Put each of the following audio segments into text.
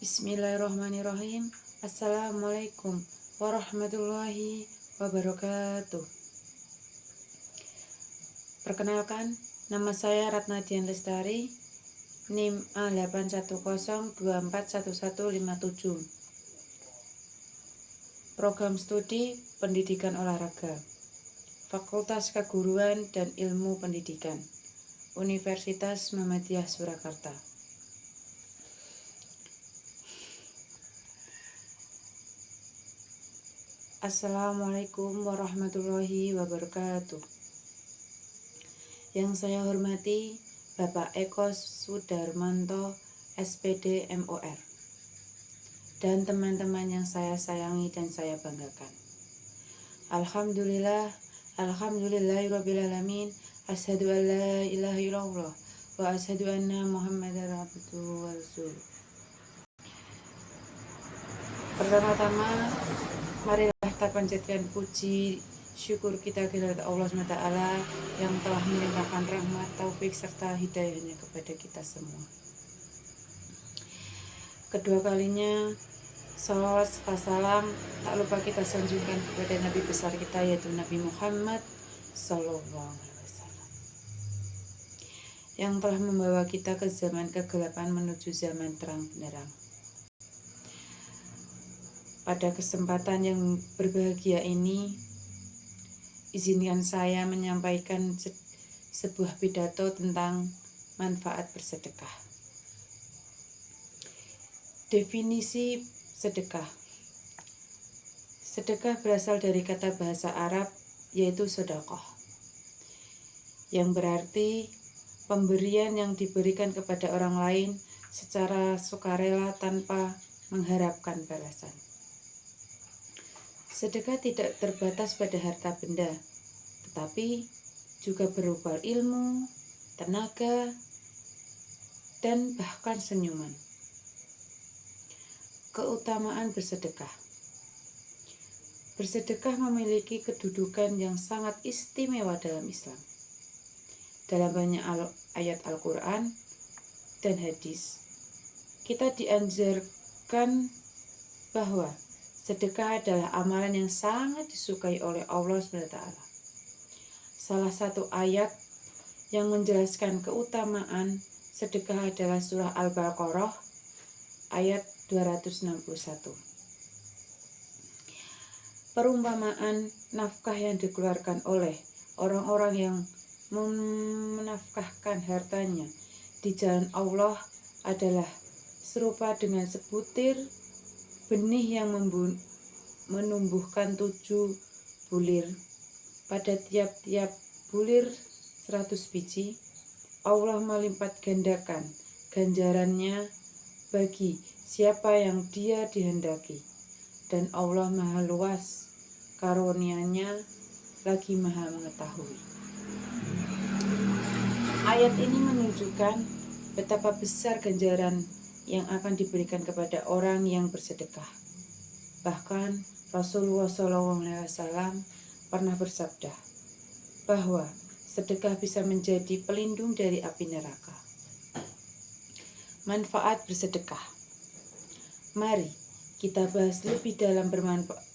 Bismillahirrahmanirrahim. Assalamualaikum warahmatullahi wabarakatuh. Perkenalkan, nama saya Ratna Dian Lestari, NIM A810241157. Program Studi Pendidikan Olahraga, Fakultas Keguruan dan Ilmu Pendidikan, Universitas Muhammadiyah Surakarta. Assalamualaikum warahmatullahi wabarakatuh. Yang saya hormati Bapak Eko Sudarmanto, SPD MOR, dan teman-teman yang saya sayangi dan saya banggakan. Alhamdulillahirrabbilalamin. Asyhadu an la ilaha illallah wa asyhadu anna Muhammadar abduhu wa rasuluh. Pertama-tama, marilah kita panjatkan puji syukur kita kepada Allah SWT yang telah melimpahkan rahmat, taufik, serta hidayahnya kepada kita semua. Kedua kalinya, salawat serta salam tak lupa kita sanjungkan kepada Nabi besar kita, yaitu Nabi Muhammad SAW, yang telah membawa kita ke zaman kegelapan menuju zaman terang benderang. Pada kesempatan yang berbahagia ini, izinkan saya menyampaikan sebuah pidato tentang manfaat bersedekah. Definisi sedekah. Sedekah berasal dari kata bahasa Arab, yaitu sedekah, yang berarti pemberian yang diberikan kepada orang lain secara sukarela tanpa mengharapkan balasan. Sedekah tidak terbatas pada harta benda, tetapi juga berupa ilmu, tenaga, dan bahkan senyuman. Keutamaan bersedekah. Bersedekah memiliki kedudukan yang sangat istimewa dalam Islam. Dalam banyak ayat Al-Quran dan hadis, kita dianjurkan bahwa sedekah adalah amalan yang sangat disukai oleh Allah SWT. Salah satu ayat yang menjelaskan keutamaan sedekah adalah surah Al-Baqarah ayat 261. Perumpamaan nafkah yang dikeluarkan oleh orang-orang yang menafkahkan hartanya di jalan Allah adalah serupa dengan sebutir benih yang menumbuhkan 7 bulir. Pada tiap-tiap bulir 100 biji, Allah melipat gandakan ganjarannya bagi siapa yang Dia dihendaki. Dan Allah Maha Luas karunia-Nya lagi Maha Mengetahui. Ayat ini menunjukkan betapa besar ganjaran yang akan diberikan kepada orang yang bersedekah. Bahkan Rasulullah SAW pernah bersabda bahwa sedekah bisa menjadi pelindung dari api neraka. Manfaat bersedekah. Mari kita bahas lebih dalam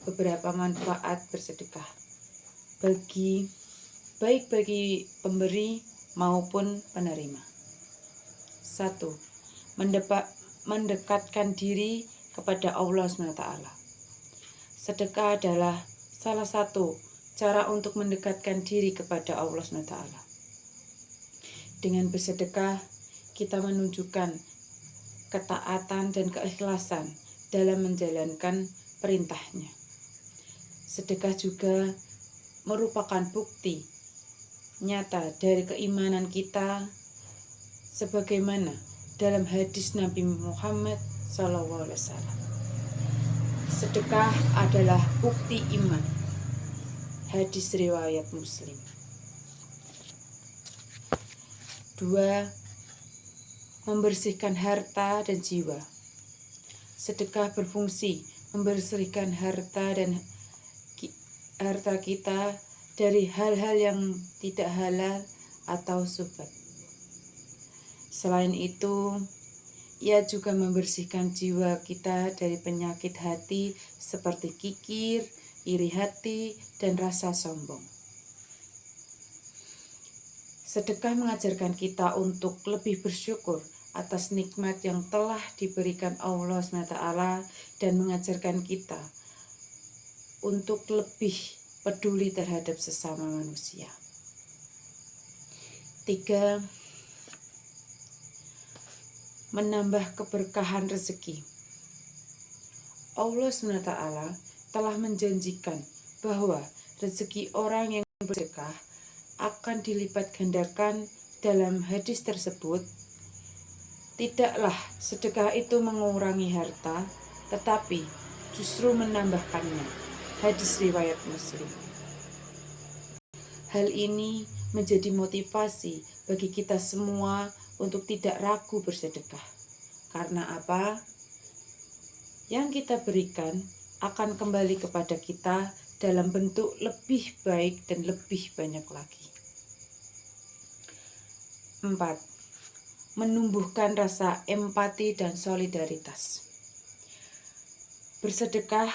beberapa manfaat bersedekah, baik bagi pemberi maupun penerima. 1. Mendekatkan diri kepada Allah SWT. Sedekah adalah salah satu cara untuk mendekatkan diri kepada Allah SWT. Dengan bersedekah, kita menunjukkan ketaatan dan keikhlasan dalam menjalankan perintahnya. Sedekah juga merupakan bukti nyata dari keimanan kita, sebagaimana dalam hadis Nabi Muhammad SAW. Sedekah adalah bukti iman. Hadis riwayat Muslim. 2. Membersihkan harta dan jiwa. Sedekah berfungsi membersihkan harta kita dari hal-hal yang tidak halal atau syubhat. Selain itu, Ia juga membersihkan jiwa kita dari penyakit hati seperti kikir, iri hati, dan rasa sombong. Sedekah mengajarkan kita untuk lebih bersyukur atas nikmat yang telah diberikan Allah SWT dan mengajarkan kita untuk lebih peduli terhadap sesama manusia. 3. Menambah keberkahan rezeki. Allah SWT telah menjanjikan bahwa rezeki orang yang bersedekah akan dilipat gandakan. Dalam hadis tersebut, tidaklah sedekah itu mengurangi harta, tetapi justru menambahkannya. Hadis riwayat Muslim. Hal ini menjadi motivasi bagi kita semua untuk tidak ragu bersedekah. Karena apa? Yang kita berikan akan kembali kepada kita dalam bentuk lebih baik dan lebih banyak lagi. 4. Menumbuhkan rasa empati dan solidaritas. Bersedekah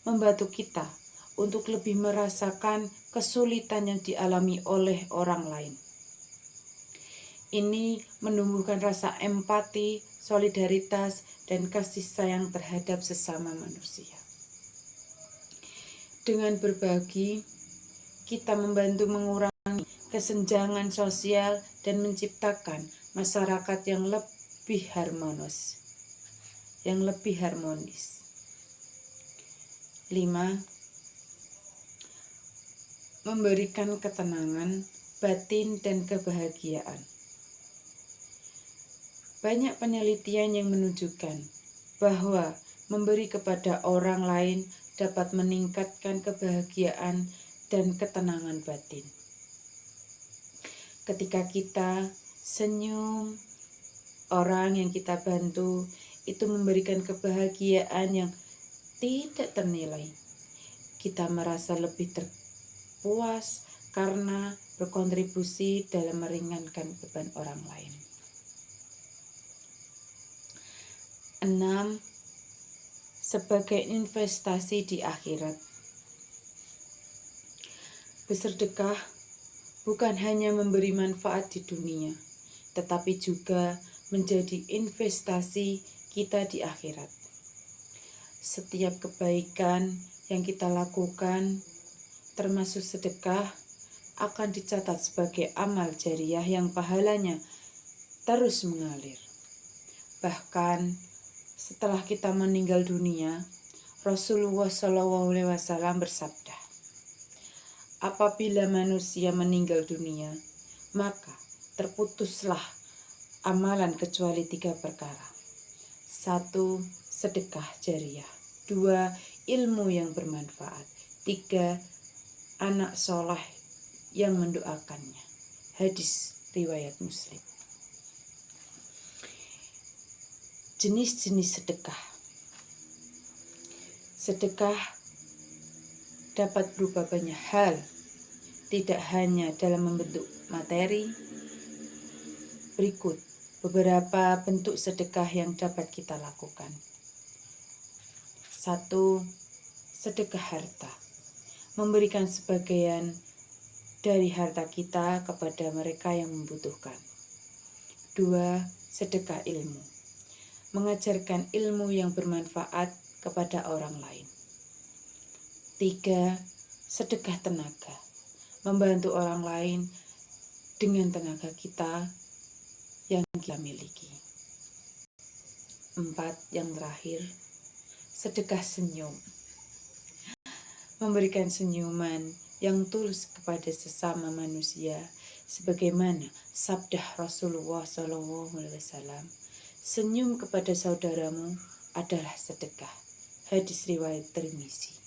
membantu kita untuk lebih merasakan kesulitan yang dialami oleh orang lain. Ini menumbuhkan rasa empati, solidaritas, dan kasih sayang terhadap sesama manusia. Dengan berbagi, kita membantu mengurangi kesenjangan sosial dan menciptakan masyarakat yang lebih harmonis. 5. Memberikan ketenangan batin dan kebahagiaan. Banyak penelitian yang menunjukkan bahwa memberi kepada orang lain dapat meningkatkan kebahagiaan dan ketenangan batin. Ketika kita senyum, orang yang kita bantu itu memberikan kebahagiaan yang tidak ternilai. Kita merasa lebih terpuas karena berkontribusi dalam meringankan beban orang lain. 6. Sebagai investasi di akhirat. Bersedekah bukan hanya memberi manfaat di dunia, tetapi juga menjadi investasi kita di akhirat. Setiap kebaikan yang kita lakukan, termasuk sedekah, akan dicatat sebagai amal jariah yang pahalanya terus mengalir. Bahkan setelah kita meninggal dunia, Rasulullah SAW bersabda, apabila manusia meninggal dunia, maka terputuslah amalan kecuali 3 perkara. 1. Sedekah jariah. 2. Ilmu yang bermanfaat. 3. Anak soleh yang mendoakannya. Hadis riwayat Muslim. Jenis-jenis sedekah. Sedekah dapat berupa banyak hal, tidak hanya dalam membentuk materi. Berikut beberapa bentuk sedekah yang dapat kita lakukan. 1. Sedekah harta. Memberikan sebagian dari harta kita kepada mereka yang membutuhkan. 2. Sedekah ilmu. Mengajarkan ilmu yang bermanfaat kepada orang lain. 3. Sedekah tenaga. Membantu orang lain dengan tenaga kita yang kita miliki. 4. Yang terakhir, sedekah senyum. Memberikan senyuman yang tulus kepada sesama manusia, sebagaimana sabda Rasulullah SAW, senyum kepada saudaramu adalah sedekah. Hadis riwayat Tirmizi.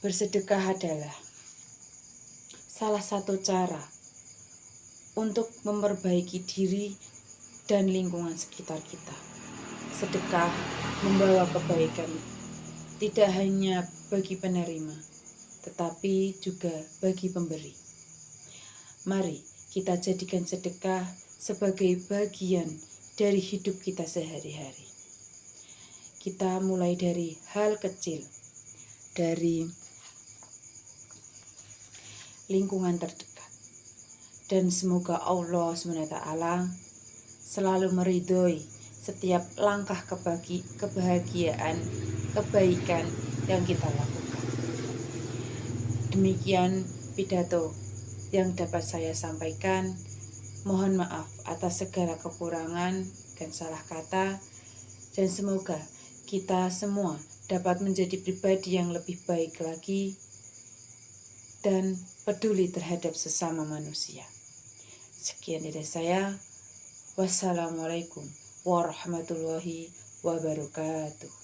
Bersedekah adalah salah satu cara untuk memperbaiki diri dan lingkungan sekitar kita. Sedekah membawa kebaikan tidak hanya bagi penerima, tetapi juga bagi pemberi. Mari kita jadikan sedekah sebagai bagian dari hidup kita sehari-hari. Kita mulai dari hal kecil, dari lingkungan terdekat. Dan semoga Allah SWT selalu meridhoi setiap langkah kebahagiaan, kebaikan yang kita lakukan. Demikian pidato yang dapat saya sampaikan. Mohon maaf atas segala kekurangan dan salah kata, dan semoga kita semua dapat menjadi pribadi yang lebih baik lagi dan peduli terhadap sesama manusia. Sekian dari saya. Wassalamualaikum warahmatullahi wabarakatuh.